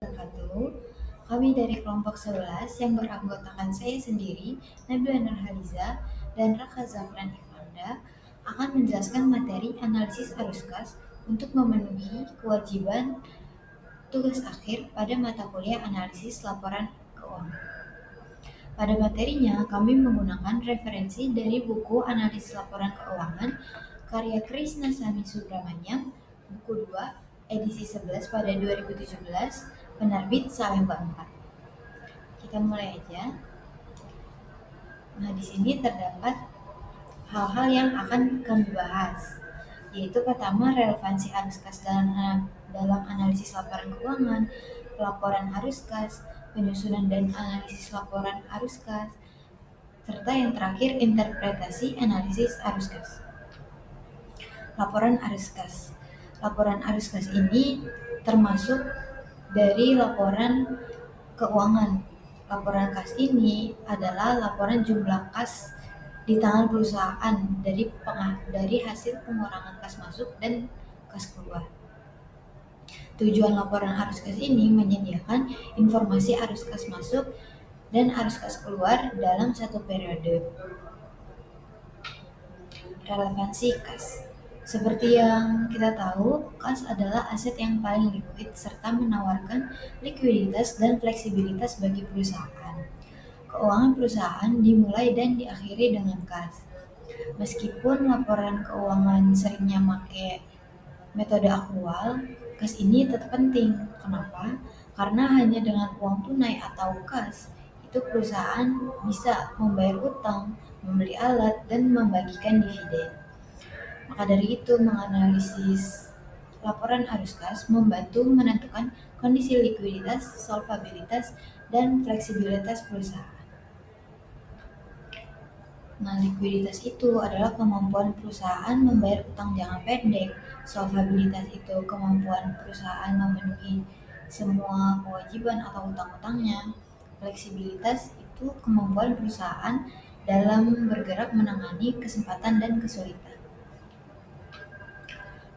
Wabarakatuh. Kami dari kelompok 11 yang beranggotakan saya sendiri, Nabila Nurhaliza, dan Raka Zafran Ifanda akan menjelaskan materi analisis arus kas untuk memenuhi kewajiban tugas akhir pada mata kuliah analisis laporan keuangan. Pada materinya, kami menggunakan referensi dari buku Analisis Laporan Keuangan karya Krisna Sami Subramanyam, buku 2, edisi 11 pada 2017, penerbit Salemba 4. Kita mulai aja. Nah, di sini terdapat hal-hal yang akan kami bahas, yaitu pertama relevansi arus kas dalam analisis laporan keuangan, pelaporan arus kas, penyusunan dan analisis laporan arus kas, serta yang terakhir interpretasi analisis arus kas. Laporan arus kas. Laporan arus kas ini termasuk dari laporan keuangan. Laporan kas ini adalah laporan jumlah kas di tangan perusahaan dari hasil pengurangan kas masuk dan kas keluar. Tujuan laporan arus kas ini menyediakan informasi arus kas masuk dan arus kas keluar dalam satu periode. Relevansi kas. Seperti yang kita tahu, kas adalah aset yang paling likuid serta menawarkan likuiditas dan fleksibilitas bagi perusahaan. Keuangan perusahaan dimulai dan diakhiri dengan kas. Meskipun laporan keuangan seringnya pakai metode akrual, kas ini tetap penting. Kenapa? Karena hanya dengan uang tunai atau kas, itu perusahaan bisa membayar utang, membeli alat, dan membagikan dividen. Maka dari itu, menganalisis laporan arus kas membantu menentukan kondisi likuiditas, solvabilitas, dan fleksibilitas perusahaan. Nah, likuiditas itu adalah kemampuan perusahaan membayar utang jangka pendek. Solvabilitas itu kemampuan perusahaan memenuhi semua kewajiban atau utang-utangnya. Fleksibilitas itu kemampuan perusahaan dalam bergerak menangani kesempatan dan kesulitan.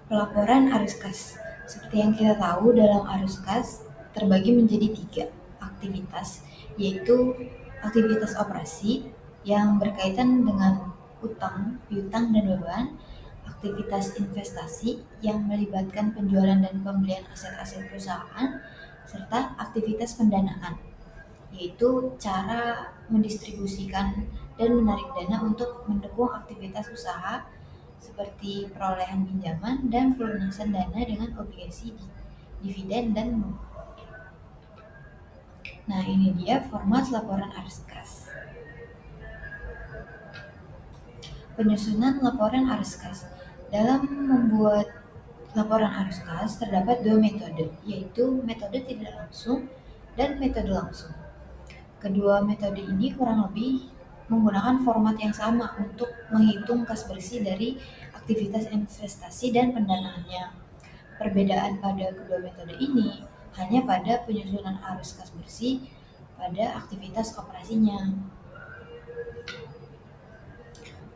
Pelaporan arus kas. Seperti yang kita tahu, dalam arus kas terbagi menjadi 3 aktivitas, yaitu aktivitas operasi yang berkaitan dengan utang, piutang, dan beban, aktivitas investasi yang melibatkan penjualan dan pembelian aset-aset perusahaan, serta aktivitas pendanaan, yaitu cara mendistribusikan dan menarik dana untuk mendukung aktivitas usaha seperti perolehan pinjaman dan pelunasan dana dengan obligasi, dividen, dan bunga. Nah, ini dia format laporan arus kas. Penyusunan laporan arus kas. Dalam membuat laporan arus kas terdapat 2 metode, yaitu metode tidak langsung dan metode langsung. Kedua metode ini kurang lebih menggunakan format yang sama untuk menghitung kas bersih dari aktivitas investasi dan pendanaannya. Perbedaan pada kedua metode ini hanya pada penyusunan arus kas bersih pada aktivitas operasinya.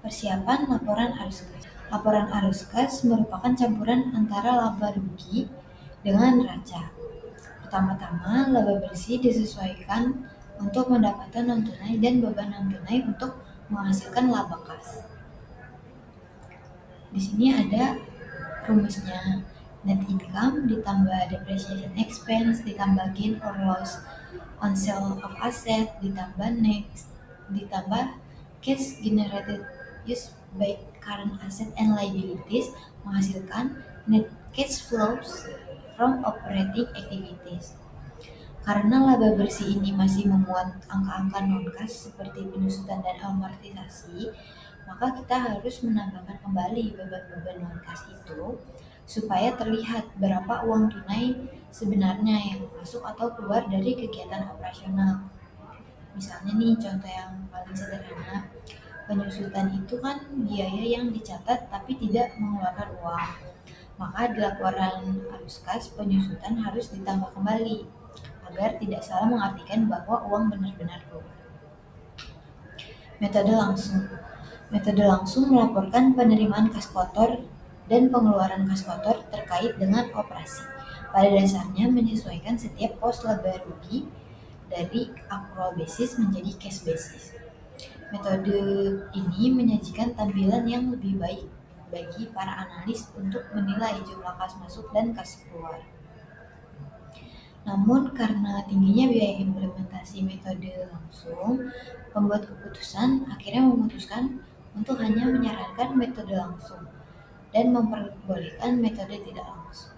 Persiapan laporan arus kas. Laporan arus kas merupakan campuran antara laba rugi dengan neraca. Pertama-tama, laba bersih disesuaikan untuk pendapatan non-tunai dan beban non-tunai untuk menghasilkan laba kas. Di sini ada rumusnya. Net income ditambah depreciation expense ditambah gain or loss on sale of asset ditambah cash generated used by current asset and liabilities menghasilkan net cash flows from operating activities. Karena laba bersih ini masih memuat angka-angka non-kas seperti penyusutan dan amortisasi, maka kita harus menambahkan kembali beban-beban non-kas itu supaya terlihat berapa uang tunai sebenarnya yang masuk atau keluar dari kegiatan operasional. Misalnya nih, contoh yang paling sederhana, penyusutan itu kan biaya yang dicatat tapi tidak mengeluarkan uang. Maka di laporan arus kas penyusutan harus ditambah kembali agar tidak salah mengartikan bahwa uang benar-benar keluar. Metode langsung. Metode langsung melaporkan penerimaan kas kotor dan pengeluaran kas kotor terkait dengan operasi. pada dasarnya menyesuaikan setiap pos laba rugi dari accrual basis menjadi cash basis. Metode ini menyajikan tampilan yang lebih baik bagi para analis untuk menilai jumlah kas masuk dan kas keluar. Namun karena tingginya biaya implementasi metode langsung, pembuat keputusan akhirnya memutuskan untuk hanya menyarankan metode langsung dan memperbolehkan metode tidak langsung.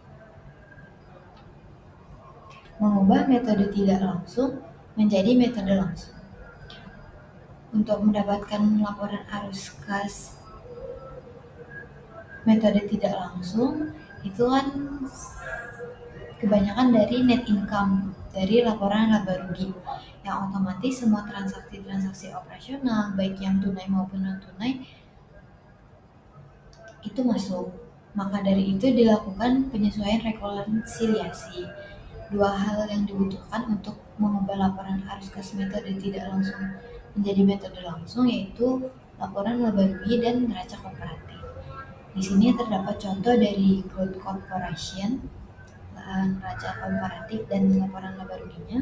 Mengubah metode tidak langsung menjadi metode langsung. Untuk mendapatkan laporan arus kas metode tidak langsung, itu kan kebanyakan dari net income, dari laporan laba rugi, yang otomatis semua transaksi-transaksi operasional, baik yang tunai maupun non-tunai, itu masuk. Maka dari itu dilakukan penyesuaian rekonsiliasi. Dua hal yang dibutuhkan untuk mengubah laporan arus kas metode tidak langsung menjadi metode langsung, yaitu laporan laba rugi dan neraca komparatif. Di sini terdapat contoh dari Growth Corporation, neraca komparatif dan laporan laba ruginya.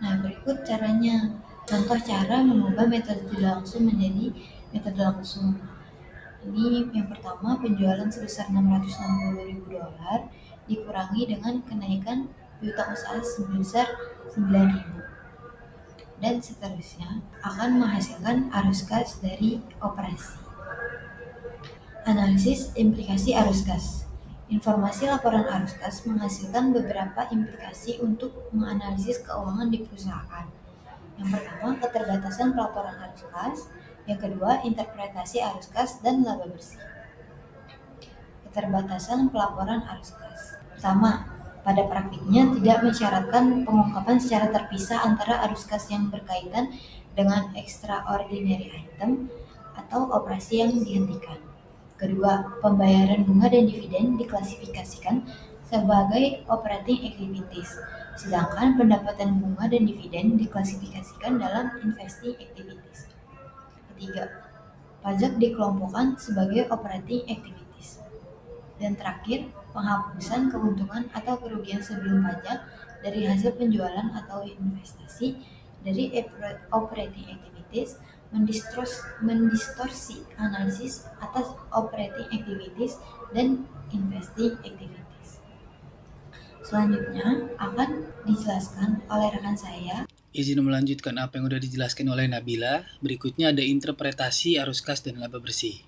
Nah, berikut caranya. Contoh cara mengubah metode tidak langsung menjadi metode langsung. Ini yang pertama, penjualan sebesar $660.000 dikurangi dengan kenaikan piutang usaha sebesar 9.000 dan seterusnya akan menghasilkan arus kas dari operasi. Analisis implikasi arus kas. Informasi laporan arus kas menghasilkan beberapa implikasi untuk menganalisis keuangan di perusahaan. Yang pertama, keterbatasan pelaporan arus kas. Yang kedua, interpretasi arus kas dan laba bersih. Keterbatasan pelaporan arus kas. Pertama, pada praktiknya tidak mensyaratkan pengungkapan secara terpisah antara arus kas yang berkaitan dengan extraordinary item atau operasi yang dihentikan. Kedua, pembayaran bunga dan dividen diklasifikasikan sebagai operating activities, sedangkan pendapatan bunga dan dividen diklasifikasikan dalam investing activities. Ketiga, pajak dikelompokkan sebagai operating activities. Dan terakhir, penghapusan keuntungan atau kerugian sebelum pajak dari hasil penjualan atau investasi dari operating activities mendistorsi analisis atas operating activities dan investing activities. Selanjutnya akan dijelaskan oleh rekan saya. Izin melanjutkan apa yang sudah dijelaskan oleh Nabila. Berikutnya ada interpretasi arus kas dan laba bersih.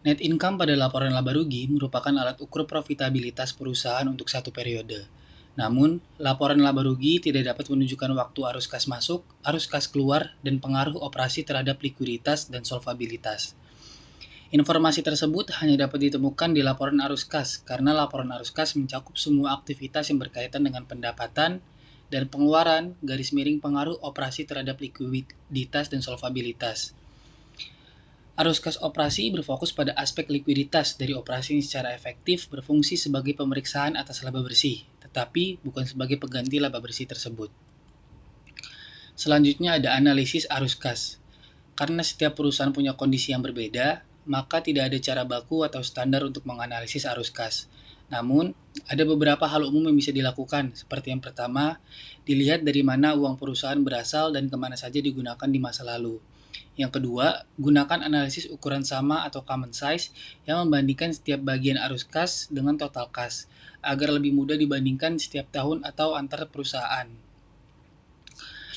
Net income pada laporan laba rugi merupakan alat ukur profitabilitas perusahaan untuk satu periode. Namun, laporan laba rugi tidak dapat menunjukkan waktu arus kas masuk, arus kas keluar, dan pengaruh operasi terhadap likuiditas dan solvabilitas. Informasi tersebut hanya dapat ditemukan di laporan arus kas, karena laporan arus kas mencakup semua aktivitas yang berkaitan dengan pendapatan dan pengeluaran garis miring pengaruh operasi terhadap likuiditas dan solvabilitas. Arus kas operasi berfokus pada aspek likuiditas dari operasi yang secara efektif berfungsi sebagai pemeriksaan atas laba bersih, tetapi bukan sebagai pengganti laba bersih tersebut. Selanjutnya ada analisis arus kas. Karena setiap perusahaan punya kondisi yang berbeda, maka tidak ada cara baku atau standar untuk menganalisis arus kas. Namun, ada beberapa hal umum yang bisa dilakukan, seperti yang pertama, dilihat dari mana uang perusahaan berasal dan kemana saja digunakan di masa lalu. Yang kedua, gunakan analisis ukuran sama atau common size yang membandingkan setiap bagian arus kas dengan total kas, agar lebih mudah dibandingkan setiap tahun atau antar perusahaan.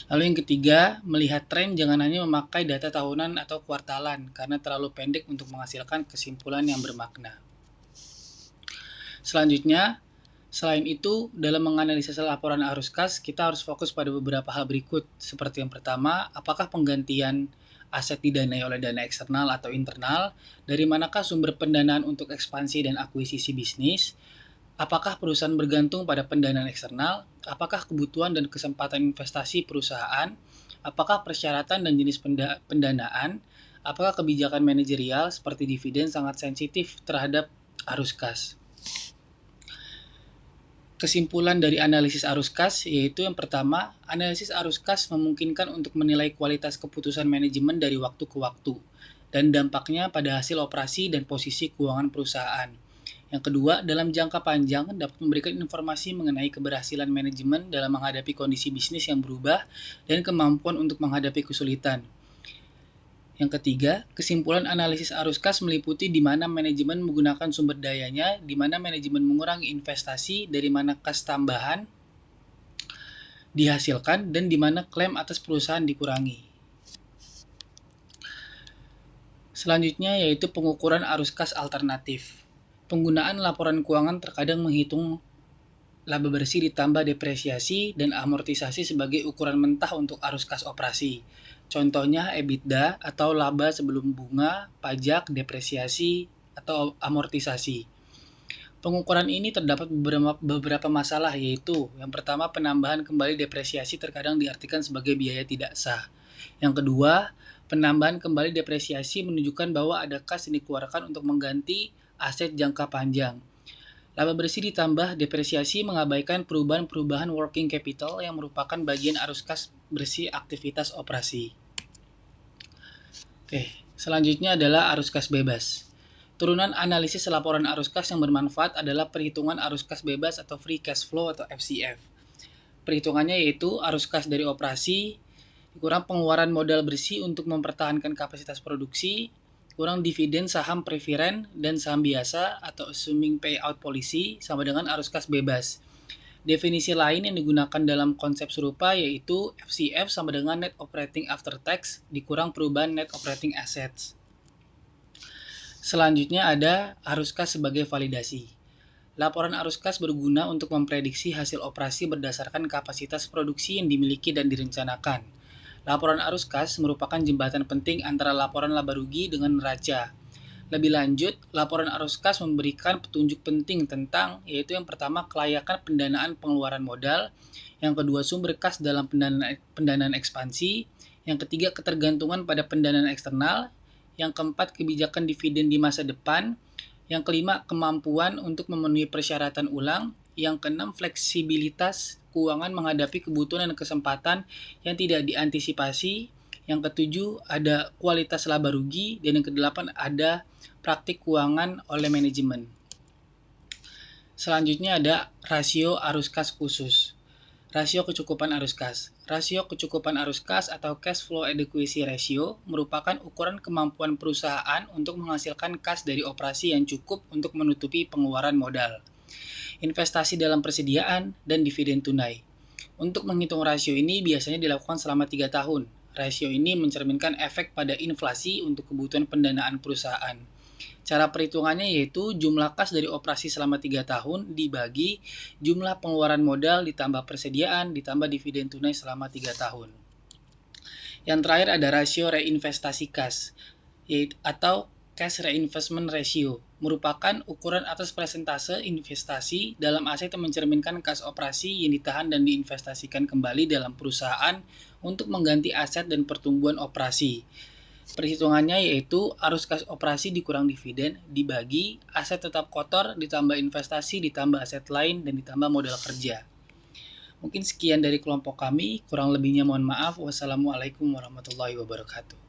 Lalu yang ketiga, melihat tren jangan hanya memakai data tahunan atau kuartalan, karena terlalu pendek untuk menghasilkan kesimpulan yang bermakna. Selanjutnya, selain itu, dalam menganalisis laporan arus kas, kita harus fokus pada beberapa hal berikut, seperti yang pertama, apakah penggantian aset didanai oleh dana eksternal atau internal, dari manakah sumber pendanaan untuk ekspansi dan akuisisi bisnis, apakah perusahaan bergantung pada pendanaan eksternal, apakah kebutuhan dan kesempatan investasi perusahaan, apakah persyaratan dan jenis pendanaan, apakah kebijakan manajerial seperti dividen sangat sensitif terhadap arus kas. Kesimpulan dari analisis arus kas yaitu yang pertama, analisis arus kas memungkinkan untuk menilai kualitas keputusan manajemen dari waktu ke waktu dan dampaknya pada hasil operasi dan posisi keuangan perusahaan. Yang kedua, dalam jangka panjang dapat memberikan informasi mengenai keberhasilan manajemen dalam menghadapi kondisi bisnis yang berubah dan kemampuan untuk menghadapi kesulitan. Yang ketiga, kesimpulan analisis arus kas meliputi di mana manajemen menggunakan sumber dayanya, di mana manajemen mengurangi investasi, dari mana kas tambahan dihasilkan, dan di mana klaim atas perusahaan dikurangi. Selanjutnya yaitu pengukuran arus kas alternatif. Penggunaan laporan keuangan terkadang menghitung laba bersih ditambah depresiasi dan amortisasi sebagai ukuran mentah untuk arus kas operasi. Contohnya EBITDA atau laba sebelum bunga, pajak, depresiasi, atau amortisasi. Pengukuran ini terdapat beberapa masalah, yaitu yang pertama, penambahan kembali depresiasi terkadang diartikan sebagai biaya tidak sah. Yang kedua, penambahan kembali depresiasi menunjukkan bahwa ada kas yang dikeluarkan untuk mengganti aset jangka panjang. Laba bersih ditambah depresiasi mengabaikan perubahan-perubahan working capital yang merupakan bagian arus kas bersih aktivitas operasi. Selanjutnya adalah arus kas bebas. Turunan analisis laporan arus kas yang bermanfaat adalah perhitungan arus kas bebas atau free cash flow atau FCF. Perhitungannya yaitu arus kas dari operasi, kurang pengeluaran modal bersih untuk mempertahankan kapasitas produksi, kurang dividen saham preferen dan saham biasa atau assuming payout policy sama dengan arus kas bebas. Definisi lain yang digunakan dalam konsep serupa yaitu FCF sama dengan net operating after tax dikurang perubahan net operating assets. Selanjutnya ada arus kas sebagai validasi. Laporan arus kas berguna untuk memprediksi hasil operasi berdasarkan kapasitas produksi yang dimiliki dan direncanakan. Laporan arus kas merupakan jembatan penting antara laporan laba rugi dengan neraca. Lebih lanjut, laporan arus kas memberikan petunjuk penting tentang, yaitu yang pertama, kelayakan pendanaan pengeluaran modal, yang kedua, sumber kas dalam pendanaan ekspansi, yang ketiga, ketergantungan pada pendanaan eksternal, yang keempat, kebijakan dividen di masa depan, yang kelima, kemampuan untuk memenuhi persyaratan ulang, yang keenam, fleksibilitas keuangan menghadapi kebutuhan dan kesempatan yang tidak diantisipasi. Yang ketujuh, ada kualitas laba rugi. Dan yang kedelapan, ada praktik keuangan oleh manajemen. Selanjutnya ada rasio arus kas khusus. Rasio kecukupan arus kas. Rasio kecukupan arus kas atau cash flow adequacy ratio merupakan ukuran kemampuan perusahaan untuk menghasilkan kas dari operasi yang cukup untuk menutupi pengeluaran modal, investasi dalam persediaan, dan dividen tunai. Untuk menghitung rasio ini biasanya dilakukan selama 3 tahun. Rasio ini mencerminkan efek pada inflasi untuk kebutuhan pendanaan perusahaan. Cara perhitungannya yaitu jumlah kas dari operasi selama 3 tahun dibagi jumlah pengeluaran modal ditambah persediaan ditambah dividen tunai selama 3 tahun. Yang terakhir ada rasio reinvestasi kas, yaitu atau cash reinvestment ratio, merupakan ukuran atas persentase investasi dalam aset yang mencerminkan kas operasi yang ditahan dan diinvestasikan kembali dalam perusahaan untuk mengganti aset dan pertumbuhan operasi. Perhitungannya yaitu arus kas operasi dikurang dividen dibagi aset tetap kotor ditambah investasi ditambah aset lain dan ditambah modal kerja. Mungkin sekian dari kelompok kami, kurang lebihnya mohon maaf. Wassalamualaikum warahmatullahi wabarakatuh.